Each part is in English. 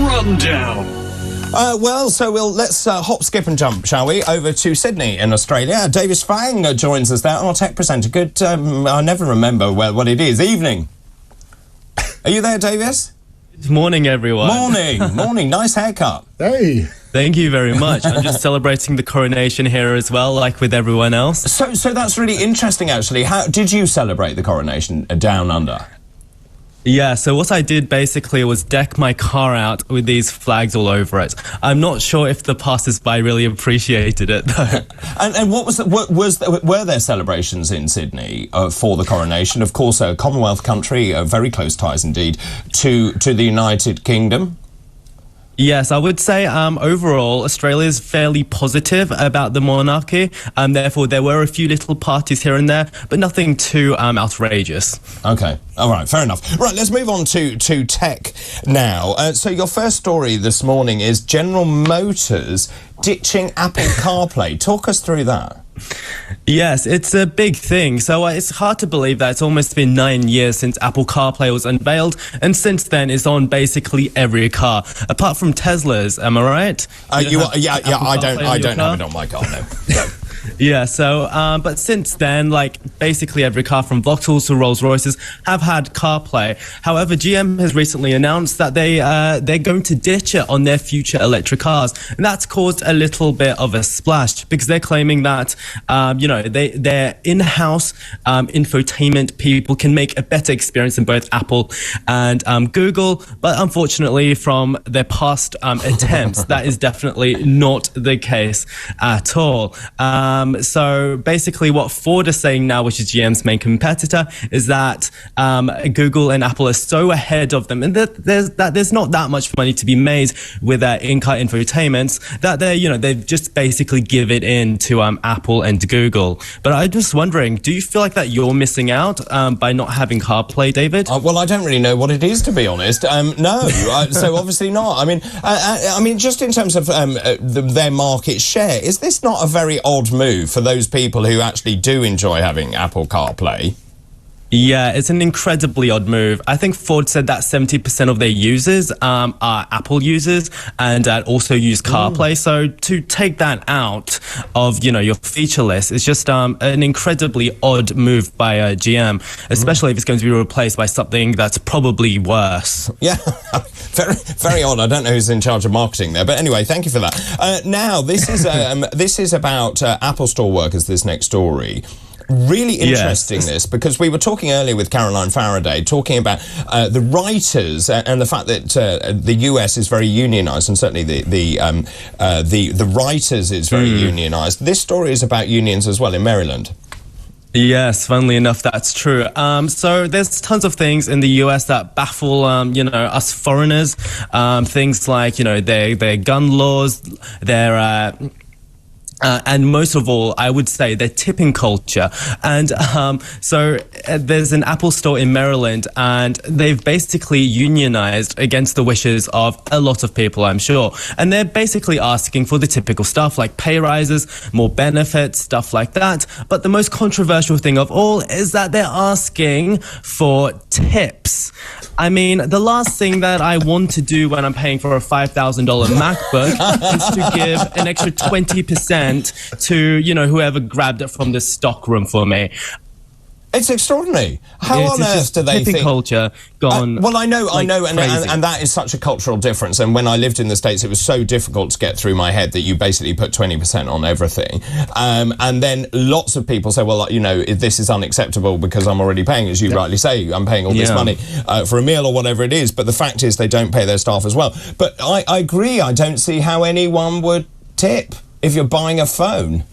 rundown. Let's hop, skip and jump, shall we, over to Sydney in Australia. Davis Fang joins us there, our tech presenter. Good, I never remember what it is. Evening. Are you there, Davis? Good morning, everyone. Morning. Nice haircut. Hey. Thank you very much. I'm just celebrating the coronation here as well, like with everyone else. So that's really interesting, actually. How did you celebrate the coronation down under? Yeah, so what I did basically was deck my car out with these flags all over it. I'm not sure if the passers-by really appreciated it, though. And were there celebrations in Sydney for the coronation? Of course, a Commonwealth country, very close ties indeed to the United Kingdom. Yes, I would say overall Australia is fairly positive about the monarchy. Therefore, there were a few little parties here and there, but nothing too outrageous. Okay, all right, fair enough. Right, let's move on to tech now. So your first story this morning is General Motors ditching Apple CarPlay. Talk us through that. Yes, it's a big thing. So it's hard to believe that it's almost been 9 years since Apple CarPlay was unveiled, and since then it's on basically every car, apart from Tesla's. Am I right? I don't have it on my car. No. Yeah, so, but since then, like, basically every car from Vauxhalls to Rolls-Royces have had CarPlay. However, GM has recently announced that they're going to ditch it on their future electric cars. And that's caused a little bit of a splash, because they're claiming that, their in-house infotainment people can make a better experience than both Apple and Google. But unfortunately, from their past attempts, that is definitely not the case at all. So basically what Ford is saying now, which is GM's main competitor, is that Google and Apple are so ahead of them, and there's not that much money to be made with their in-car infotainments, that they've just basically give it in to Apple and Google. But I'm just wondering, do you feel like that you're missing out by not having CarPlay, David? Well, I don't really know what it is, to be honest. No, so obviously not. I mean, just in terms of their market share, is this not a very odd move for those people who actually do enjoy having Apple CarPlay? Yeah, it's an incredibly odd move. I think Ford said that 70% of their users are Apple users and also use CarPlay. So to take that out of, your feature list is just an incredibly odd move by GM, especially if it's going to be replaced by something that's probably worse. Yeah, very, very odd. I don't know who's in charge of marketing there. But anyway, thank you for that. Now, this is about Apple Store workers, this next story. Really interesting, yes. This, because we were talking earlier with Caroline Faraday, talking about the writers and the fact that the US is very unionized, and certainly the writers is very unionized. This story is about unions as well in Maryland. Yes, funnily enough, that's true. So there's tons of things in the US that baffle, us foreigners. Things like, their gun laws, their and most of all, I would say their tipping culture. And so there's an Apple Store in Maryland, and they've basically unionized against the wishes of a lot of people, I'm sure. And they're basically asking for the typical stuff like pay rises, more benefits, stuff like that. But the most controversial thing of all is that they're asking for tips. I mean, the last thing that I want to do when I'm paying for a $5,000 MacBook is to give an extra 20% to, whoever grabbed it from the stockroom for me. It's extraordinary. How on earth do they think? Culture gone. Well, I know, and that is such a cultural difference. And when I lived in the States, it was so difficult to get through my head that you basically put 20% on everything. And then lots of people say, well, this is unacceptable because I'm already paying, as you rightly say, I'm paying all this money for a meal or whatever it is. But the fact is they don't pay their staff as well. But I agree. I don't see how anyone would tip if you're buying a phone.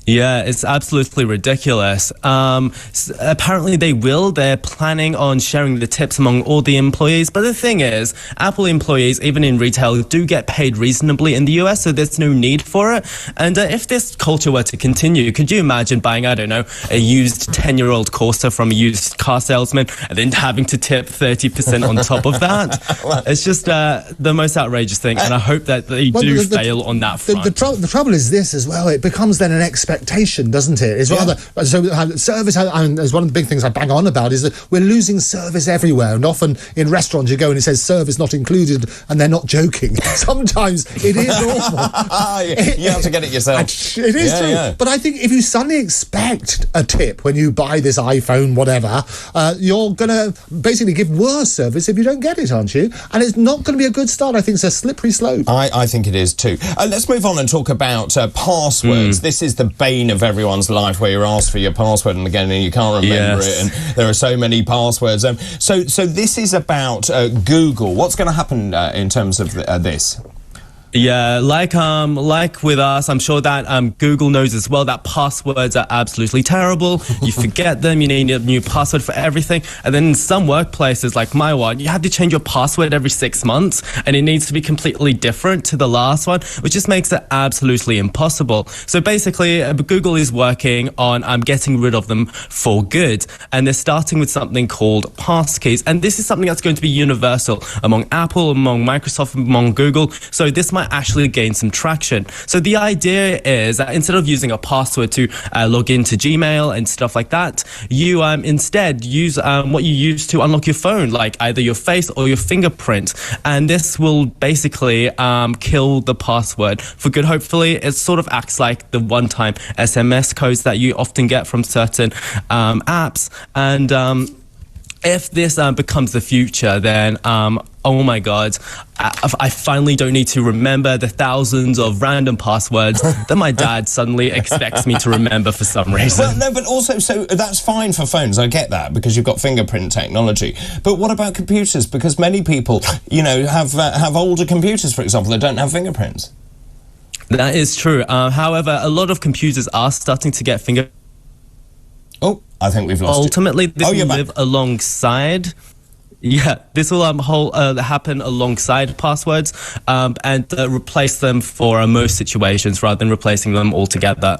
Yeah, it's absolutely ridiculous. Apparently they will. They're planning on sharing the tips among all the employees. But the thing is, Apple employees, even in retail, do get paid reasonably in the US, so there's no need for it. And if this culture were to continue, could you imagine buying, I don't know, a used 10-year-old Corsa from a used car salesman and then having to tip 30% on top of that? It's just the most outrageous thing, and I hope that they do fail on that front. The trouble is this as well. It becomes then an expectation expectation, doesn't it? It's rather so service. And as one of the big things I bang on about is that we're losing service everywhere, and often in restaurants you go and it says service not included, and they're not joking. Sometimes it is awful. You have to get it yourself. It is true. Yeah. But I think if you suddenly expect a tip when you buy this iPhone, whatever, you're going to basically give worse service if you don't get it, aren't you? And it's not going to be a good start. I think it's a slippery slope. I think it is too. Let's move on and talk about passwords. This is the bane of everyone's life, where you're asked for your password and again and you can't remember it, and there are so many passwords. So this is about Google. What's going to happen in terms of this? Yeah, like with us, I'm sure that Google knows as well that passwords are absolutely terrible. You forget them, you need a new password for everything. And then in some workplaces, like my one, you have to change your password every 6 months, and it needs to be completely different to the last one, which just makes it absolutely impossible. So basically, Google is working on getting rid of them for good. And they're starting with something called passkeys. And this is something that's going to be universal among Apple, among Microsoft, among Google. So this might actually gain some traction. So the idea is that instead of using a password to log into Gmail and stuff like that, you instead use what you use to unlock your phone, like either your face or your fingerprint. And this will basically kill the password for good. Hopefully, it sort of acts like the one-time SMS codes that you often get from certain apps. And if this becomes the future, then oh my God, I finally don't need to remember the thousands of random passwords that my dad suddenly expects me to remember for some reason. Well, no, but also, so that's fine for phones. I get that because you've got fingerprint technology. But what about computers? Because many people, have older computers, for example, that don't have fingerprints. That is true. However, a lot of computers are starting to get fingerprints. Oh, I think we've lost Ultimately, this will back. live alongside. Yeah, this will happen alongside passwords and replace them for most situations rather than replacing them altogether.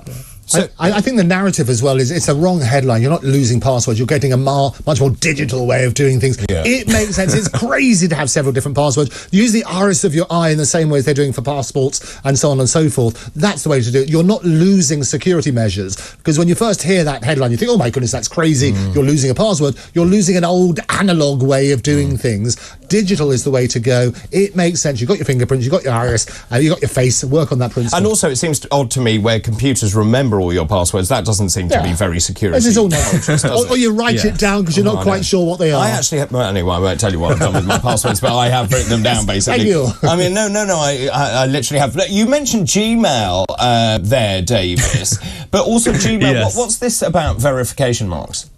So I think the narrative as well is it's a wrong headline. You're not losing passwords. You're getting a much more digital way of doing things. Yeah. It makes sense. It's crazy to have several different passwords. Use the iris of your eye in the same way as they're doing for passports and so on and so forth. That's the way to do it. You're not losing security measures, because when you first hear that headline, you think, oh my goodness, that's crazy. You're losing a password. You're losing an old analog way of doing things. Digital is the way to go. It makes sense. You've got your fingerprints, you've got your iris, you've got your face. Work on that principle. And also, it seems odd to me where computers remember all your passwords. That doesn't seem to be very secure. This is all nonsense. or you write it down because you're not quite sure what they are. I actually have, anyway, I won't tell you what I've done with my passwords, but I have written them down, basically. I mean, no, I literally have. You mentioned Gmail there, Davis, but also Gmail, yes. What's this about verification marks?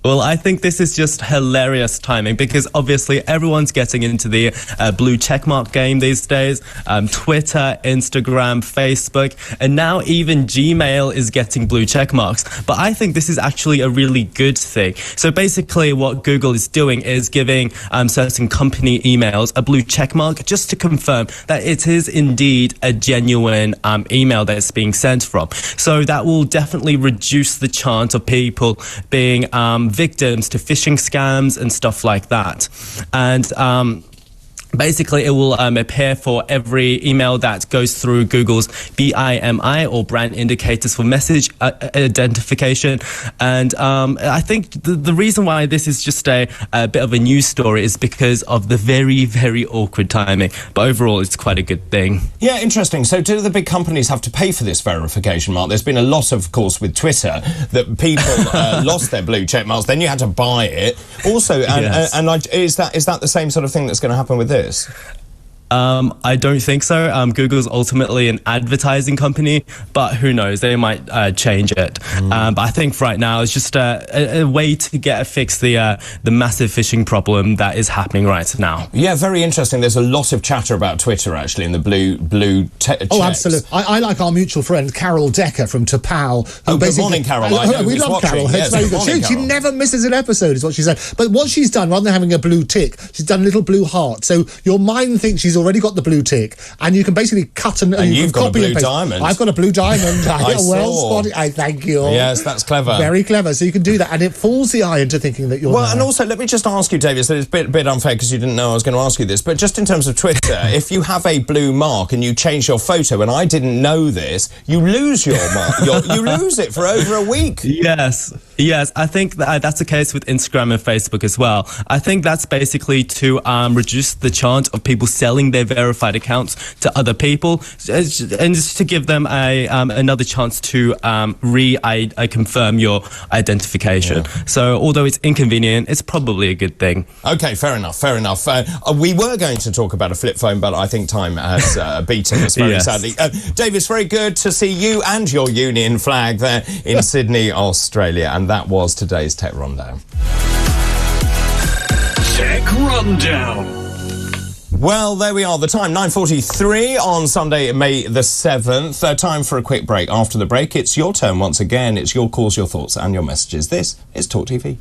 Well, I think this is just hilarious timing because obviously everyone's getting into the blue checkmark game these days. Twitter, Instagram, Facebook, and now even Gmail is getting blue checkmarks. But I think this is actually a really good thing. So basically what Google is doing is giving certain company emails a blue checkmark just to confirm that it is indeed a genuine email that it's being sent from. So that will definitely reduce the chance of people being victims to phishing scams and stuff like that. And basically, it will appear for every email that goes through Google's BIMI or brand indicators for message identification. And I think the reason why this is just a bit of a news story is because of the very, very awkward timing. But overall, it's quite a good thing. Yeah, interesting. So do the big companies have to pay for this verification mark? There's been a lot, of course, with Twitter that people lost their blue check marks. Then you had to buy it. Also, is that the same sort of thing that's going to happen with this? I don't think so. Google's ultimately an advertising company, but who knows? They might change it. But I think right now it's just a way to fix the massive phishing problem that is happening right now. Yeah, very interesting. There's a lot of chatter about Twitter actually in the blue checks. Oh, absolutely. I like our mutual friend Carol Decker from T'Pau. Good morning, Carol. We love Carol. Yes, she never misses an episode, is what she said. But what she's done, rather than having a blue tick, she's done a little blue heart. So your mind thinks she's already got the blue tick, and you can basically cut and you you've can got copy a blue and paste. diamond. I've got a blue diamond. Well saw. spotted. I thank you. Yes, that's clever. Very clever. So you can do that, and it fools the eye into thinking that you're. Well, and also, let me just ask you, David, so it's a bit unfair because you didn't know I was going to ask you this, but just in terms of Twitter, if you have a blue mark and you change your photo, and I didn't know this, you lose your mark. You lose it for over a week. Yes, I think that's the case with Instagram and Facebook as well. I think that's basically to reduce the chance of people selling their verified accounts to other people, and just to give them another chance to confirm your identification. Yeah. So although it's inconvenient, it's probably a good thing. Okay, fair enough. We were going to talk about a flip phone, but I think time has beaten us very sadly. David, it's very good to see you and your union flag there in Sydney, Australia. And that was today's Tech Rundown. Tech Rundown. Well, there we are. The time, 9:43 on Sunday, May the 7th. Time for a quick break. After the break, it's your turn once again. It's your calls, your thoughts and your messages. This is TalkTV.